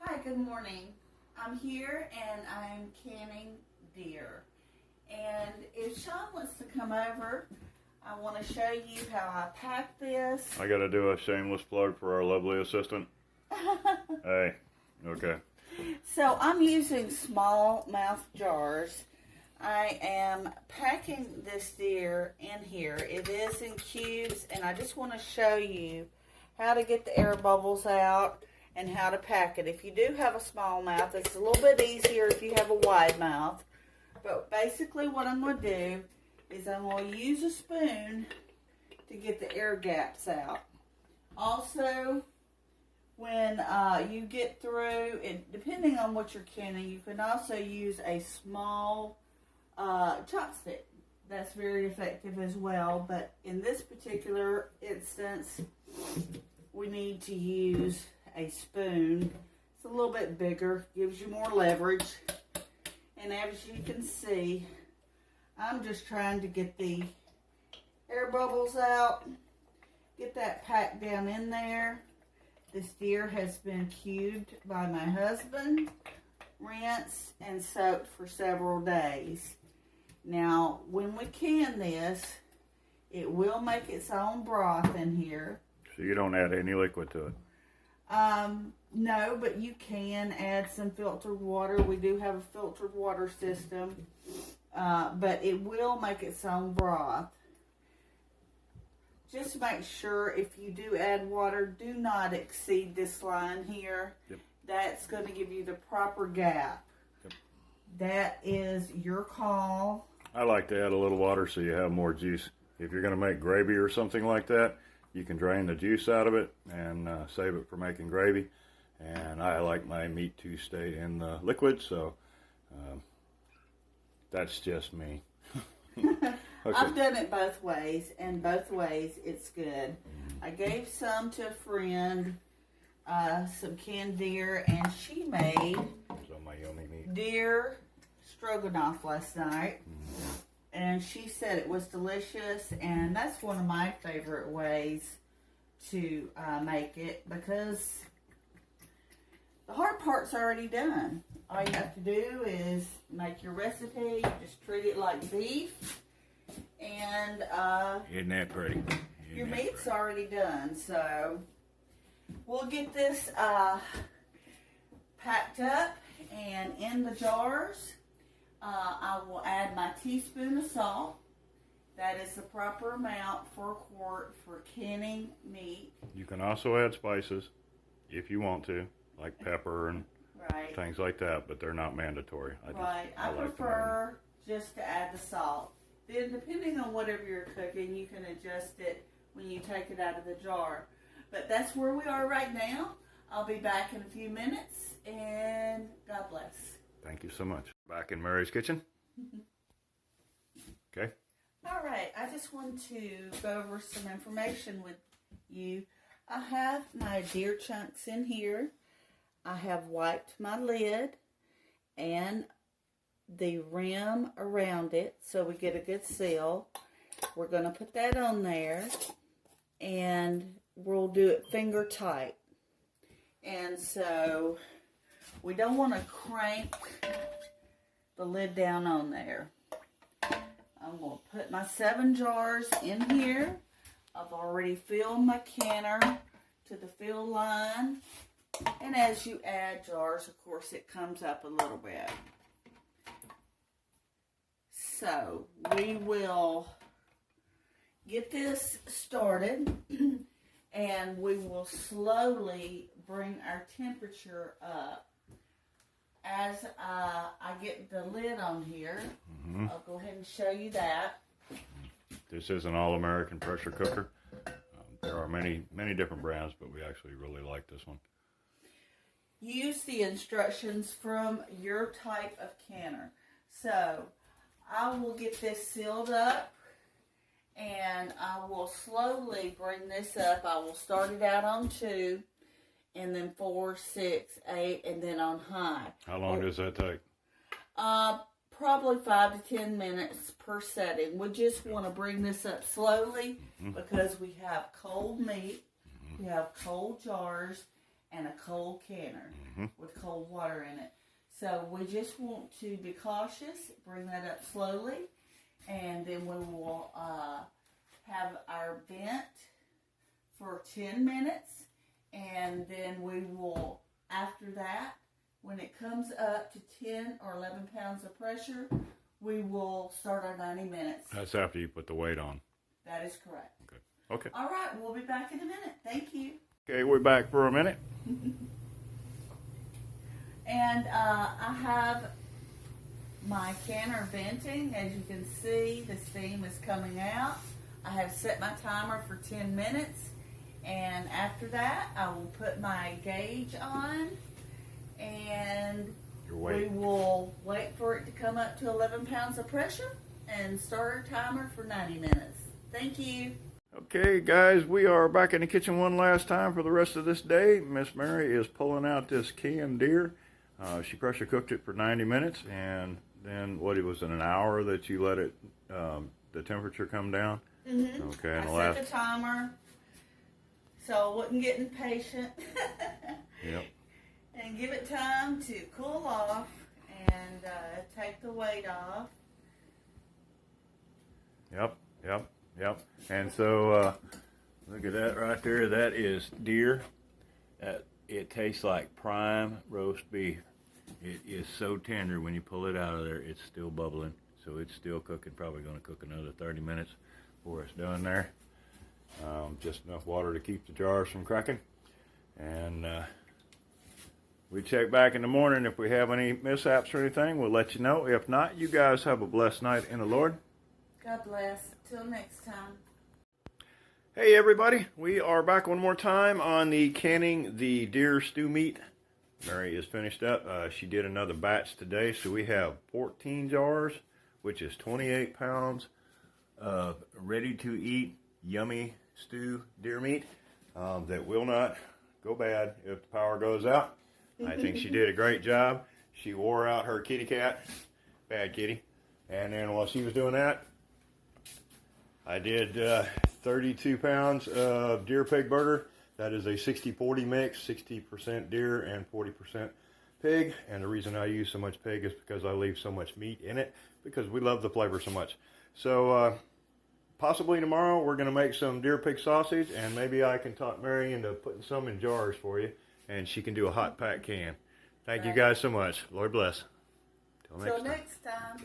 Hi, good morning. I'm here and I'm canning deer. And if Sean wants to come over, I want to show you how I pack this. I got to do a shameless plug for our lovely assistant. Hey, okay. So I'm using small mouth jars. I am packing this deer in here. It is in cubes, and I just want to show you how to get the air bubbles out and how to pack it. If you do have a small mouth, it's a little bit easier if you have a wide mouth. But basically what I'm going to do is I'm going to use a spoon to get the air gaps out. Also, when you get through, depending on what you're canning, you can also use a small chopstick. That's very effective as well. But in this particular instance, we need to use a spoon. It's a little bit bigger, gives you more leverage. And as you can see, I'm just trying to get the air bubbles out, get that packed down in there. This deer has been cubed by my husband, rinsed and soaked for several days. Now, when we can this, it will make its own broth in here. So you don't add any liquid to it? No, but you can add some filtered water. We do have a filtered water system, but it will make its own broth. Just make sure if you do add water, do not exceed this line here. Yep. That's going to give you the proper gap. Yep. That is your call. I like to add a little water so you have more juice. If you're going to make gravy or something like that, you can drain the juice out of it and save it for making gravy. And I like my meat to stay in the liquid, so that's just me. Okay. I've done it both ways, and both ways it's good. I gave some to a friend, some canned deer, and she made So my yummy meat. deer stroganoff last night. And she said it was delicious, and that's one of my favorite ways to make it, because the hard part's already done. All you have to do is make your recipe, just treat it like beef, and Isn't that pretty? Isn't your that meat's pretty? already done. So we'll get this packed up and in the jars. I will add my teaspoon of salt. That is the proper amount for a quart for canning meat. You can also add spices if you want to, like pepper and Right. things like that, but they're not mandatory. I like to prefer just to add the salt. Then depending on whatever you're cooking, you can adjust it when you take it out of the jar. But that's where we are right now. I'll be back in a few minutes, and God bless. Thank you so much. Back in Mary's kitchen. Okay. All right, I just want to go over some information with you. I have my deer chunks in here. I have wiped my lid and the rim around it so we get a good seal. We're going to put that on there, and we'll do it finger tight. And so we don't want to crank the lid down on there. I'm going to put my 7 jars in here. I've already filled my canner to the fill line. And as you add jars, of course, it comes up a little bit. So we will get this started, and we will slowly bring our temperature up. As I get the lid on here, I'll go ahead and show you that. This is an all-American pressure cooker. There are many different brands, but we actually really like this one. Use the instructions from your type of canner. So I will get this sealed up, and I will slowly bring this up. I will start it out on 2, and then 4, 6, 8, and then on high. How long does that take? Probably 5 to 10 minutes per setting. We just want to bring this up slowly because we have cold meat, we have cold jars, and a cold canner with cold water in it. So we just want to be cautious, bring that up slowly, and then we will have our vent for 10 minutes, and then we will, after that, when it comes up to 10 or 11 pounds of pressure, we will start our 90 minutes. That's after you put the weight on. That is correct. Okay. All right, we'll be back in a minute. Thank you. Okay, we're back for a minute. And I have my canner venting. As you can see, the steam is coming out. I have set my timer for 10 minutes. And after that, I will put my gauge on. And we will wait for it to come up to 11 pounds of pressure and start our timer for 90 minutes. Thank you. Okay, guys, we are back in the kitchen one last time for the rest of this day. Miss Mary is pulling out this canned deer. She pressure cooked it for 90 minutes, and then it was in an hour that you let it, the temperature come down? Mm-hmm. Okay, and I set the timer so I wasn't getting impatient. Yep. And give it time to cool off and take the weight off. Yep. And so, look at that right there. That is deer. It tastes like prime roast beef. It is so tender when you pull it out of there. It's still bubbling. So it's still cooking. Probably going to cook another 30 minutes before it's done there. Just enough water to keep the jars from cracking. And we check back in the morning. If we have any mishaps or anything, we'll let you know. If not, you guys have a blessed night in the Lord. God bless. Till next time. Hey everybody, we are back one more time on the canning the deer stew meat. Mary is finished up. She did another batch today, so we have 14 jars, which is 28 pounds of ready to eat yummy stew deer meat that will not go bad if the power goes out. I think she did a great job. She wore out her kitty cat, bad kitty, and then while she was doing that, I did 32 pounds of deer pig burger. That is a 60-40 mix, 60% deer and 40% pig. And the reason I use so much pig is because I leave so much meat in it because we love the flavor so much. So possibly tomorrow we're going to make some deer pig sausage, and maybe I can talk Mary into putting some in jars for you, and she can do a hot pack can. Thank you guys so much. Lord bless. Till next time.